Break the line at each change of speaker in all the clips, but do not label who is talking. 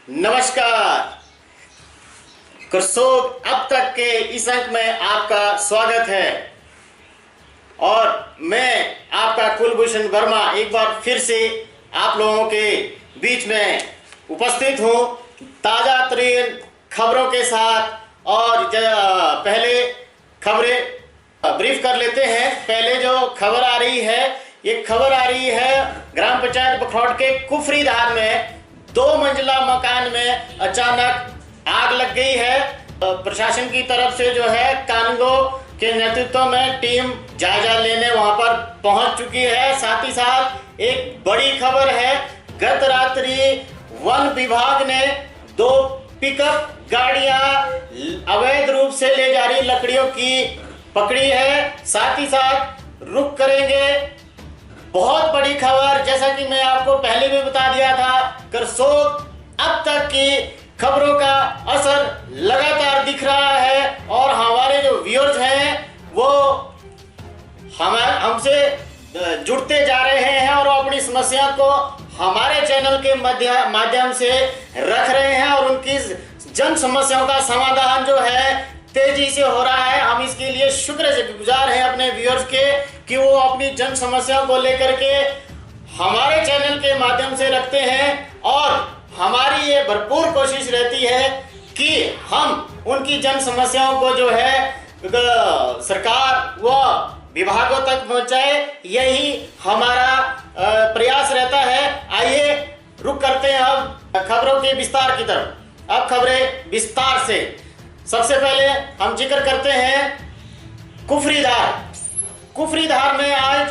नमस्कार। करसोग अब तक के इस अंक में आपका स्वागत है और मैं आपका कुलभूषण वर्मा एक बार फिर से आप लोगों के बीच में उपस्थित हूं ताज़ा तरीन खबरों के साथ। और पहले खबरें ब्रीफ कर लेते हैं। पहले जो खबर आ रही है, ये खबर आ रही है ग्राम पंचायत बखरौट के कुफरीधार में 2 मंजिला मकान में अचानक आग लग गई है। प्रशासन की तरफ से जो है कानूनगो के नेतृत्व में टीम जायजा लेने वहां पर पहुंच चुकी है। साथ ही साथ एक बड़ी खबर है, गत रात्रि वन विभाग ने 2 पिकअप गाड़ियां अवैध रूप से ले जा रही लकड़ियों की पकड़ी है। साथ ही साथ रुक करेंगे बहुत बड़ी खबर, जैसा कि मैं आपको पहले भी बता दिया था, करसोग अब तक की खबरों का असर लगातार दिख रहा है और हमारे जो व्यूअर्स हैं वो हमसे जुड़ते जा रहे हैं और अपनी समस्या को हमारे चैनल के माध्यम से रख रहे हैं और उनकी जन समस्याओं का समाधान जो है तेजी से हो रहा है। हम इसके लिए शुक्रगुजार हैं अपने व्यूअर्स के कि वो अपनी जन समस्याओं को लेकर के हमारे चैनल के माध्यम से रखते हैं और हमारी ये भरपूर कोशिश रहती है कि हम उनकी जन समस्याओं को जो है सरकार व विभागों तक पहुंचाए, यही हमारा प्रयास रहता है। आइए रुक करते हैं अब खबरों के विस्तार की तरफ। अब खबरें विस्तार से। सबसे पहले हम जिक्र करते हैं कुफरीधार में आज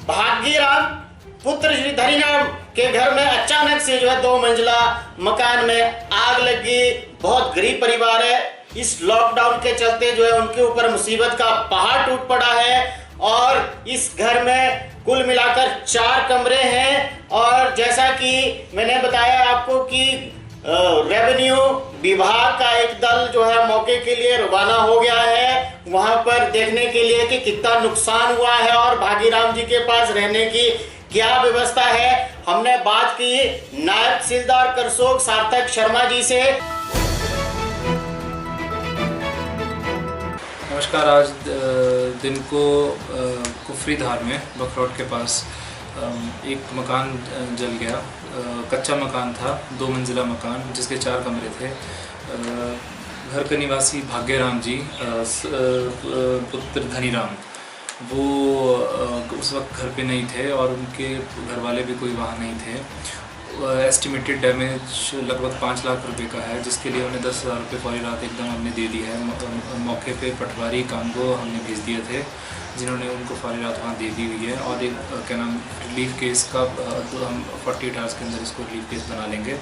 भाग्यराम पुत्र श्री धनीराम के घर में अचानक से जो है 2 मंजिला मकान में आग लगी। बहुत गरीब परिवार है, इस लॉकडाउन के चलते जो है उनके ऊपर मुसीबत का पहाड़ टूट पड़ा है और इस घर में कुल मिलाकर 4 कमरे हैं। और जैसा कि मैंने बताया आपको कि रेवेन्यू विभाग का एक दल जो है मौके के लिए रवाना हो गया है वहां पर देखने के लिए कि कितना नुकसान हुआ है और भागीराम जी के पास रहने की क्या व्यवस्था है। हमने बात की नायब तहसीलदार करसोग सार्थक शर्मा जी से।
नमस्कार। आज दिन को कुफरीधार में बखरौट के पास एक मकान जल गया। कच्चा मकान था, 2 मंजिला मकान जिसके 4 कमरे थे। घर के निवासी भाग्यराम जी पुत्र धनीराम वो उस वक्त घर पे नहीं थे और उनके घर वाले भी कोई वहाँ नहीं थे। एस्टिमेटेड डैमेज लगभग 5 लाख रुपए का है, जिसके लिए उन्हें 10,000 रुपये फौरी रात एकदम हमने दे दी है। मौके पे पटवारी कानगो हमने भेज दिए थे जिन्होंने उनको फौरी रात वहाँ दे दी हुई है और एक क्या नाम रिलीफ केस का तो हम 48 आवर्स के अंदर इसको रिलीफ केस बना लेंगे।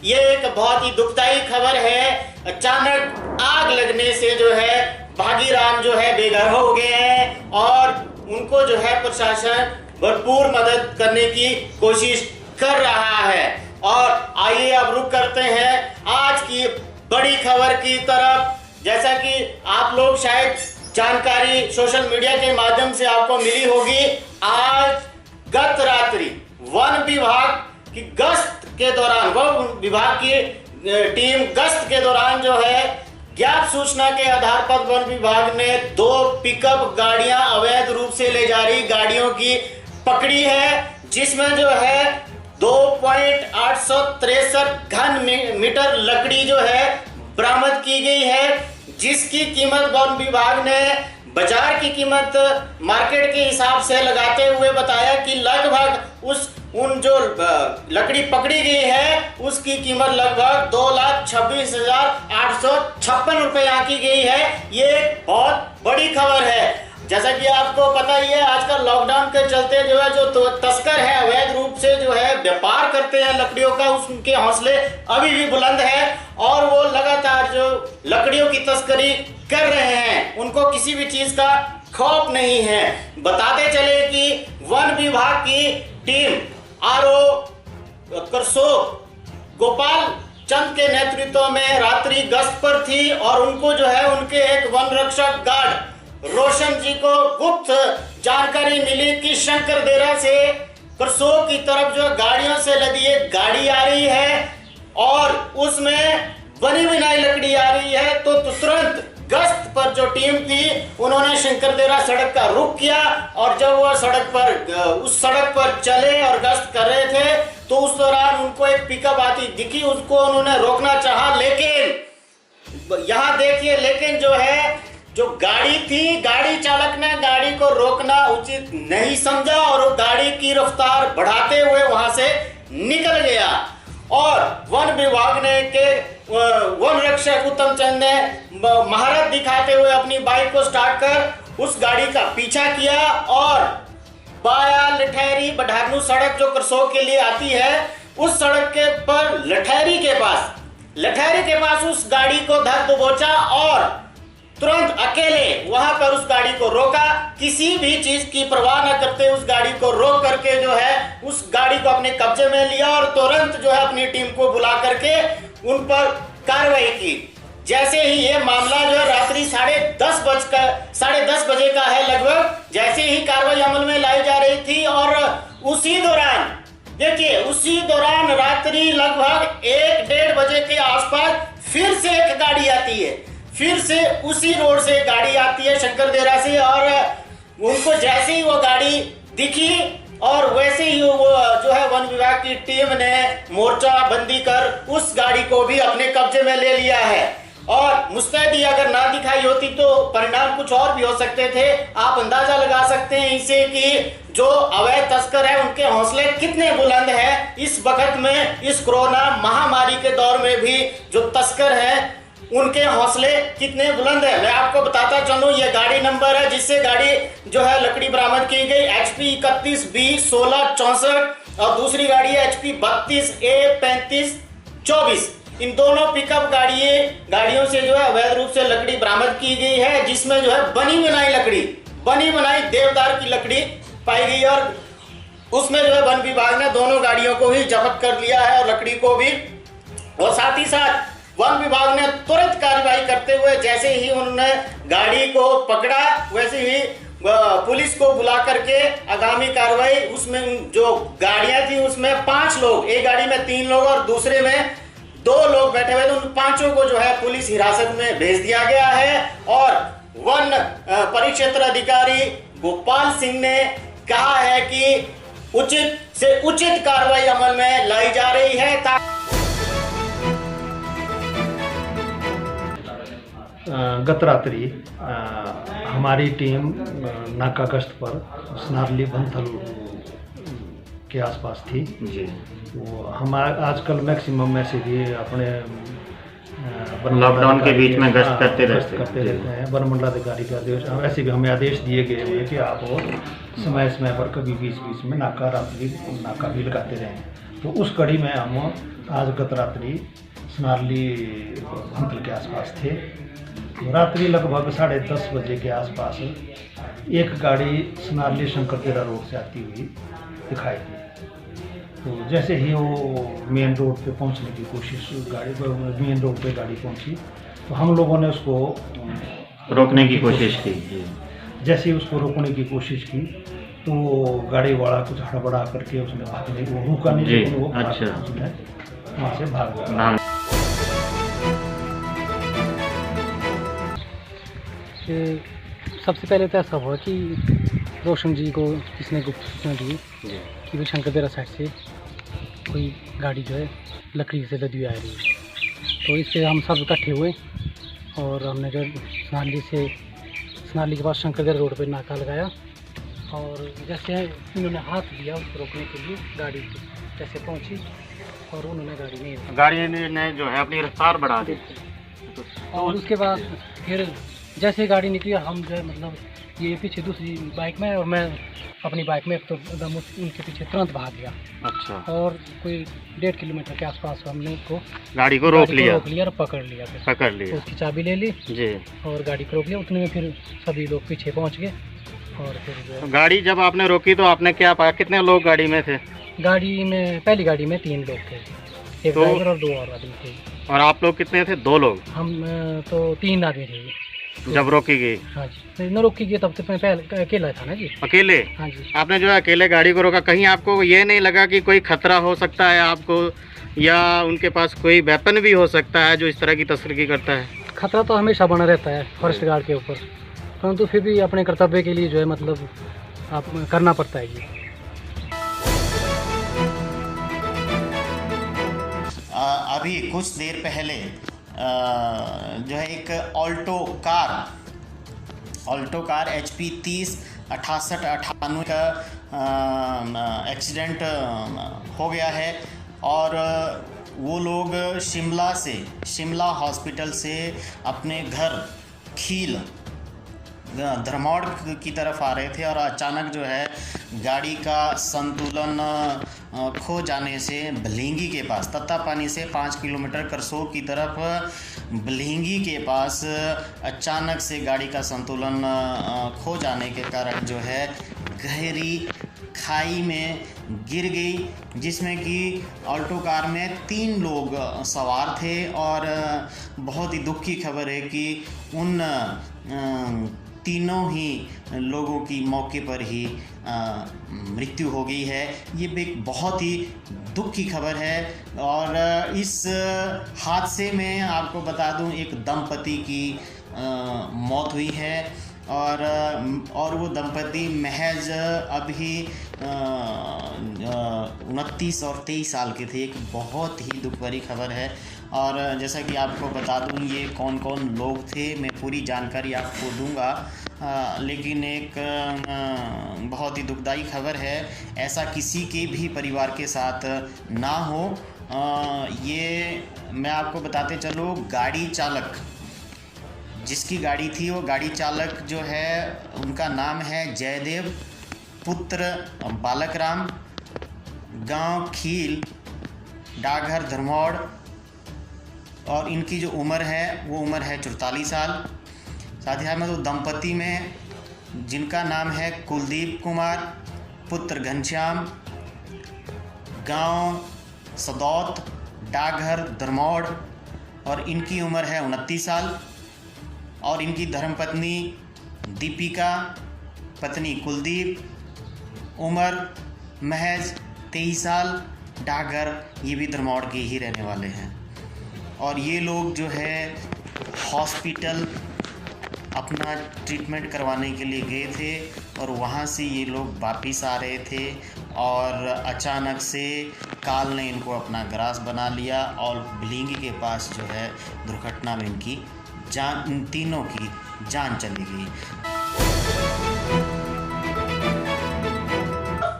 ये एक बहुत ही दुखदायी खबर है। अचानक आग लगने से जो है भागीराम जो है बेघर हो गए हैं और उनको जो है प्रशासन भरपूर मदद करने की कोशिश कर रहा है। और आइए अब रुक करते हैं आज की बड़ी खबर की तरफ। जैसा कि आप लोग शायद जानकारी सोशल मीडिया के माध्यम से आपको मिली होगी, आज गत रात्रि वन विभाग की गश्त के दौरान, वन विभाग की टीम गश्त के दौरान जो है ज्ञात सूचना के आधार पर वन विभाग ने 2 पिकअप गाड़ियां अवैध रूप से ले जा रही गाड़ियों की पकड़ी है, जिसमें जो है 2.863 घन मीटर लकड़ी जो है बरामद की गई है, जिसकी कीमत वन विभाग ने बाजार की कीमत मार्केट के हिसाब से लगाते हुए बताया कि लगभग उन जो लकड़ी पकड़ी गई है उसकी कीमत लगभग 2,26,856 रुपए आंकी गई है। ये बहुत बड़ी खबर है। जैसा कि आपको पता ही है, आजकल लॉकडाउन के चलते जो है जो तस्कर है अवैध रूप से जो है व्यापार करते हैं लकड़ियों का, उनके हौसले अभी भी बुलंद है और वो लगातार जो लकड़ियों की तस्करी कर रहे हैं, उनको किसी भी चीज का खौफ नहीं है। बताते चले कि वन विभाग की टीम आरओ करसोग गोपाल चंद के नेतृत्व में रात्रि गश्त पर थी और उनको जो है उनके एक वन रक्षक गार्ड रोशन जी को गुप्त जानकारी मिली कि शंकर देरा से करसोग की तरफ जो गाड़ियों से लदी एक गाड़ी आ रही है और उसमें बनी बनाई लकड़ी आ रही है, तो तुरंत गश्त पर जो टीम थी उन्होंने शंकरदेरा सड़क का रुख किया और जब वह उस सड़क पर चले और गश्त कर रहे थे तो उस दौरान उनको एक पिकअप आती दिखी, उसको उन्होंने रोकना चाहा, लेकिन यहाँ देखिए, लेकिन जो गाड़ी थी, गाड़ी चालक ने गाड़ी को रोकना उचित नहीं समझा और वो गाड़ी की रफ्तार बढ़ाते हुए वहां से निकल गया। और वन विभाग के वन रक्षक उत्तम चंद ने महारत दिखाते हुए अपनी बाइक को स्टार्ट कर उस गाड़ी का पीछा किया और बाया लठैरी बढारनू सड़क जो करसोग के लिए आती है, उस सड़क के पर लठैरी के पास उस गाड़ी को धर दबोचा और तुरंत अकेले वहां पर उस गाड़ी को रोका, किसी भी चीज की परवाह न करते उस गाड़ी को रोक करके उस गाड़ी को अपने कब्जे में लिया और तुरंत अपनी टीम को बुला करके उन पर कार्रवाई की। जैसे ही ये मामला रात्रि 10:30 बजे का है लगभग, जैसे ही कार्रवाई अमल में लाई जा रही थी और उसी दौरान रात्रि लगभग 1-1:30 बजे के आसपास फिर से एक गाड़ी आती है, फिर से उसी रोड से गाड़ी आती है शंकरदेरा से, और उनको जैसे ही वो गाड़ी दिखी और वैसे ही वो वन विभाग की टीम ने मोर्चा बंदी कर उस गाड़ी को भी अपने कब्जे में ले लिया है। और मुस्तैदी अगर ना दिखाई होती तो परिणाम कुछ और भी हो सकते थे। आप अंदाजा लगा सकते हैं इसे कि जो अवैध तस्कर है उनके हौसले कितने बुलंद हैं। इस वक्त में, इस कोरोना महामारी के दौर में भी जो तस्कर हैं उनके हौसले कितने बुलंद है। मैं आपको बताता चलूं, ये गाड़ी नंबर है जिससे गाड़ी लकड़ी बरामद की गई HP 31B1664 और दूसरी गाड़ी है HP 32A3524। इन दोनों पिकअप गाड़ियों से अवैध रूप से लकड़ी बरामद की गई है, जिसमें बनी बनाई देवदार की लकड़ी पाई गई और उसमें वन विभाग ने दोनों गाड़ियों को ही जब्त कर लिया है और लकड़ी को भी। और साथ ही साथ वन विभाग ने तुरंत कार्रवाई करते हुए जैसे ही उन्होंने गाड़ी को पकड़ा, वैसे ही पुलिस को बुला करके आगामी कार्रवाई, उसमें जो गाड़ियां थी उसमें 5 लोग, एक गाड़ी में 3 लोग और दूसरे में 2 लोग बैठे हुए थे, उन 5 को पुलिस हिरासत में भेज दिया गया है। और वन परिक्षेत्र अधिकारी गोपाल सिंह ने कहा है कि उचित से उचित कार्रवाई अमल में लाई जा रही है।
गत रात्रि हमारी टीम नाका गश्त पर स्नारली बंथल के आसपास थी जी। वो हम आजकल मैक्सिमम में से भी अपने
लॉकडाउन के बीच में गश्त करते रहते
हैं। वन मंडलाधिकारी का आदेश, ऐसे भी हमें आदेश दिए गए हैं कि आप समय पर कभी बीच में नाका भी लगाते रहें। तो उस कड़ी में हम आज गत रात्रि स्नारली बंथल के आसपास थे। रात्रि लगभग 10:30 बजे के आसपास एक गाड़ी स्नारली शंकरदेरा रोड से आती हुई दिखाई दी। तो जैसे ही वो मेन रोड पे पहुंचने की कोशिश, मेन रोड पे गाड़ी पहुंची तो हम लोगों ने उसको
रोकने की कोशिश की।
जैसे ही उसको रोकने की कोशिश की तो गाड़ी वाला कुछ हड़बड़ा करके उसने भागने को रुका नहीं, लेकिन वो उसने वहाँ से भाग गया।
सबसे पहले तो ऐसा हुआ कि रोशन जी को किसने गुप्त सूचना दी कि वो शंकरदेरा साइड से कोई गाड़ी लकड़ी से लदी आ रही है। तो इस पर हम सब इकट्ठे हुए और हमने स्नारली के पास शंकरदेरा रोड पे नाका लगाया और जैसे इन्होंने हाथ दिया उसको रोकने के लिए, गाड़ी जैसे पहुंची और उन्होंने गाड़ी ने
अपनी रफ्तार बढ़ा दी।
और उसके बाद फिर जैसे गाड़ी निकली हम ये पीछे दूसरी बाइक में और मैं अपनी बाइक में तो एकदम उनके पीछे तुरंत भाग गया।
अच्छा।
और कोई 1.5 किलोमीटर के आसपास हमने
गाड़ी को रोक लिया
और पकड़ लिया। तो उसकी चाबी ले ली जी और गाड़ी को रोक लिया। उतने में फिर सभी लोग पीछे पहुंच गए और फिर
गाड़ी जब आपने रोकी तो आपने क्या पाया, कितने लोग गाड़ी में थे?
पहली गाड़ी में 3 लोग थे, एक ड्राइवर और 2 और आदमी थे।
और आप लोग कितने थे? 2 लोग।
हम तो 3 आदमी थे।
जब रोकी गई?
हाँ जी, न रोकी गई तब तो मैं पहले अकेला था ना जी।
अकेले?
हाँ जी।
आपने जो है अकेले गाड़ी को रोका, कहीं आपको ये नहीं लगा कि कोई खतरा हो सकता है आपको, या उनके पास कोई वेपन भी हो सकता है जो इस तरह की तस्करी करता है?
खतरा तो हमेशा बना रहता है फॉरेस्ट गार्ड के ऊपर, परंतु फिर भी अपने कर्तव्य के लिए जो है मतलब आप करना पड़ता है जी।
अभी कुछ देर पहले जो है एक ऑल्टो कार HP 30 68 98 का एक्सीडेंट हो गया है, और वो लोग शिमला हॉस्पिटल से अपने घर खील धर्मौड़ की तरफ आ रहे थे, और अचानक जो है गाड़ी का संतुलन खो जाने से बलिंगी के पास, तत्तापानी से 5 किलोमीटर करसोग की तरफ बलिंगी के पास अचानक से गाड़ी का संतुलन खो जाने के कारण जो है गहरी खाई में गिर गई, जिसमें कि ऑल्टो कार में 3 लोग सवार थे। और बहुत ही दुख की खबर है कि उन तीनों ही लोगों की मौके पर ही मृत्यु हो गई है। ये एक बहुत ही दुख की खबर है। और इस हादसे में आपको बता दूं एक दंपति की मौत हुई है, और वो दंपति महज अभी 29 और 23 साल के थे। एक बहुत ही दुख भरी खबर है। और जैसा कि आपको बता दूं ये कौन कौन लोग थे, मैं पूरी जानकारी आपको दूंगा, लेकिन एक बहुत ही दुखदाई खबर है। ऐसा किसी के भी परिवार के साथ ना हो। ये मैं आपको बताते चलो, गाड़ी चालक जिसकी गाड़ी थी, वो गाड़ी चालक जो है उनका नाम है जयदेव पुत्र बालकराम, गांव खील, डाकघर धर्मौड़, और इनकी जो उम्र है वो उम्र है 44 साल। साथ ही में तो दंपति में जिनका नाम है कुलदीप कुमार पुत्र घनश्याम, गांव सदौत, डाकघर धर्मौड़, और इनकी उम्र है 29 साल। और इनकी धर्मपत्नी दीपिका, पत्नी कुलदीप, उम्र महज 23 साल, डाकघर, ये भी धर्मौड़ के ही रहने वाले हैं। और ये लोग जो है हॉस्पिटल अपना ट्रीटमेंट करवाने के लिए गए थे, और वहाँ से ये लोग वापिस आ रहे थे, और अचानक से काल ने इनको अपना ग्रास बना लिया, और बिलिंगी के पास जो है दुर्घटना में इनकी जान, इन तीनों की जान चली गई।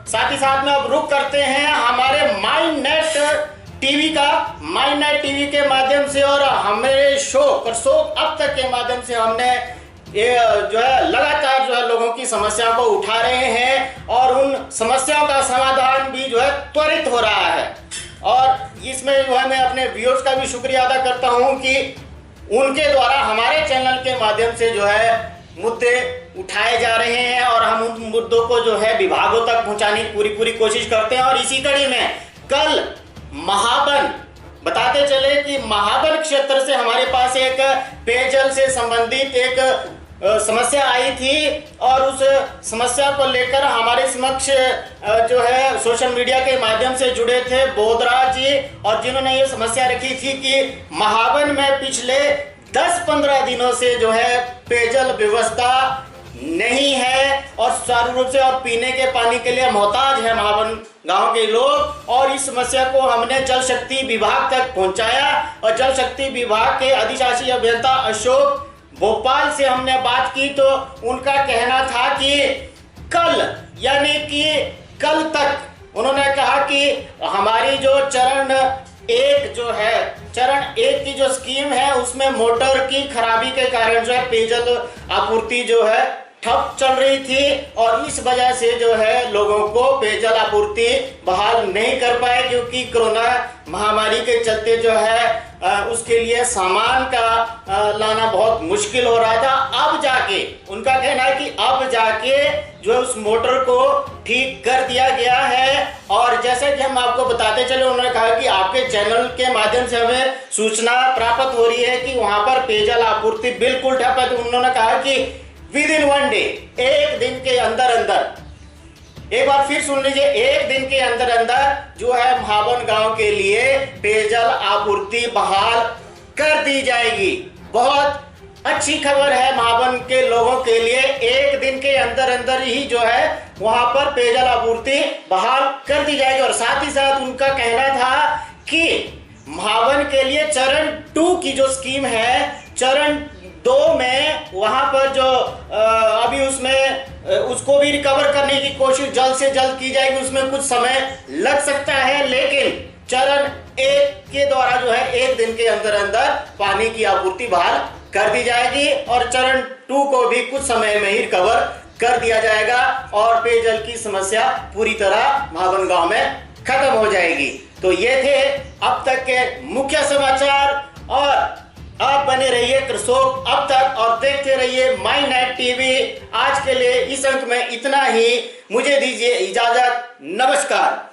साथ ही साथ में अब रुक करते हैं हमारे माईनेट टीवी के माध्यम से, और हमारे शो करसोग अब तक के माध्यम से हमने ये जो है लगातार जो है लोगों की समस्याओं को उठा रहे हैं, और उन समस्याओं का समाधान भी जो है त्वरित हो रहा है। और इसमें जो है मैं अपने व्यूअर्स का भी शुक्रिया अदा करता हूं कि उनके द्वारा हमारे चैनल के माध्यम से जो है मुद्दे उठाए जा रहे हैं, और हम उन मुद्दों को जो है विभागों तक पहुंचाने की पूरी कोशिश करते हैं। और इसी कड़ी में कल महाबन बताते चले कि महाबन क्षेत्र से हमारे पास एक पेयजल से संबंधित एक समस्या आई थी, और उस समस्या को लेकर हमारे समक्ष जो है सोशल मीडिया के माध्यम से जुड़े थे बोधराज जी, और जिन्होंने ये समस्या रखी थी कि महाबन में पिछले 10-15 दिनों से जो है पेयजल व्यवस्था नहीं है, और सुचारू रूप से और पीने के पानी के लिए मोहताज है महाबन गांव के लोग। और इस समस्या को हमने जल शक्ति विभाग तक पहुंचाया, और जल शक्ति विभाग के अधिशासी अभियंता अशोक भोपाल से हमने बात की, तो उनका कहना था कि कल यानी कि कल तक उन्होंने कहा कि हमारी जो चरण एक की जो स्कीम है उसमें मोटर की खराबी के कारण जो है पेयजल आपूर्ति जो है ठप चल रही थी, और इस वजह से जो है लोगों को पेयजल आपूर्ति बहाल नहीं कर पाए, क्योंकि कोरोना महामारी के चलते जो है उसके लिए सामान का लाना बहुत मुश्किल हो रहा था। अब जाके उनका कहना है कि अब जाके जो है उस मोटर को ठीक कर दिया गया है, और जैसे कि हम आपको बताते चले, उन्होंने कहा कि आपके चैनल के माध्यम से हमें सूचना प्राप्त हो रही है कि वहां पर पेयजल आपूर्ति बिल्कुल ठप है। तो उन्होंने कहा कि विद इन 1 डे, एक दिन के अंदर अंदर, एक बार फिर सुन लीजिए, एक दिन के अंदर अंदर जो है महावन गांव के लिए पेयजल आपूर्ति बहाल कर दी जाएगी। बहुत अच्छी खबर है महावन के लोगों के लिए, एक दिन के अंदर अंदर ही जो है वहां पर पेयजल आपूर्ति बहाल कर दी जाएगी। और साथ ही साथ उनका कहना था कि महावन के लिए चरण 2 की जो स्कीम है, चरण 2 में वहां पर जो अभी उसमें उसको भी रिकवर करने की कोशिश जल्द से जल्द की जाएगी। उसमें कुछ समय लग सकता है, लेकिन चरण 1 के द्वारा जो है एक दिन के अंदर अंदर पानी की आपूर्ति बहाल कर दी जाएगी और चरण 2 को भी कुछ समय में ही रिकवर कर दिया जाएगा और पेयजल की समस्या पूरी तरह महावन गांव में खत्म हो जाएगी। तो ये थे अब तक के मुख्य समाचार और आप बने रहिए कृषोक अब तक और देखते रहिए माई नेट टीवी। आज के लिए इस अंक में इतना ही, मुझे दीजिए इजाजत, नमस्कार।